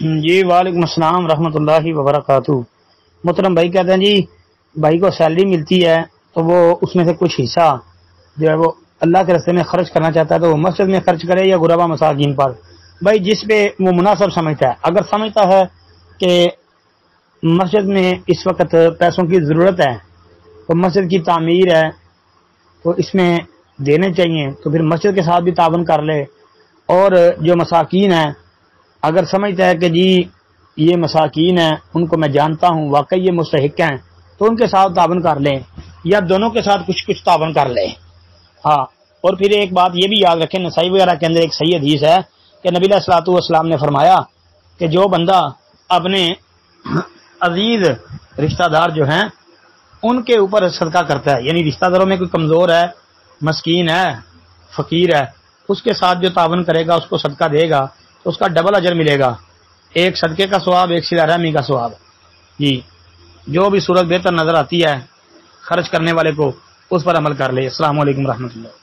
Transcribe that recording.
جی وعلیکم السلام ورحمۃ اللہ وبرکاتہ۔ محترم بھائی کہتے ہیں جی بھائی کو سیلری ملتی ہے تو وہ اس میں سے کچھ حصہ جو ہے وہ اللہ کے راستے میں خرچ کرنا چاہتا ہے تو وہ مسجد میں خرچ کرے یا غربا مساکین پر۔ بھائی جس پہ وہ مناسب سمجھتا ہے، اگر سمجھتا ہے کہ مسجد میں اس وقت پیسوں کی ضرورت ہے تو مسجد کی تعمیر ہے تو اس میں دینے چاہیے، تو پھر مسجد کے ساتھ بھی تعاون کر لے۔ اور جو مساکین ہیں اگر سمجھتا ہے کہ جی یہ مساکین ہیں ان کو میں جانتا ہوں واقعی یہ مستحق ہیں تو ان کے ساتھ تعاون کر لیں یا دونوں کے ساتھ کچھ کچھ تعاون کر لیں۔ ہاں، اور پھر ایک بات یہ بھی یاد رکھیں، نسائی وغیرہ کے اندر ایک صحیح حدیث ہے کہ نبی علیہ الصلوۃ والسلام نے فرمایا کہ جو بندہ اپنے عزیز رشتہ دار جو ہیں ان کے اوپر صدقہ کرتا ہے، یعنی رشتہ داروں میں کوئی کمزور ہے، مسکین ہے، فقیر ہے، اس کے ساتھ جو تعاون کرے گا، اس کو صدقہ دے گا تو اس کا ڈبل اجر ملے گا، ایک صدقے کا ثواب، ایک صلہ رحمی کا ثواب۔ جی جو بھی صورت بہتر نظر آتی ہے خرچ کرنے والے کو اس پر عمل کر لے۔ السلام علیکم ورحمۃ اللہ۔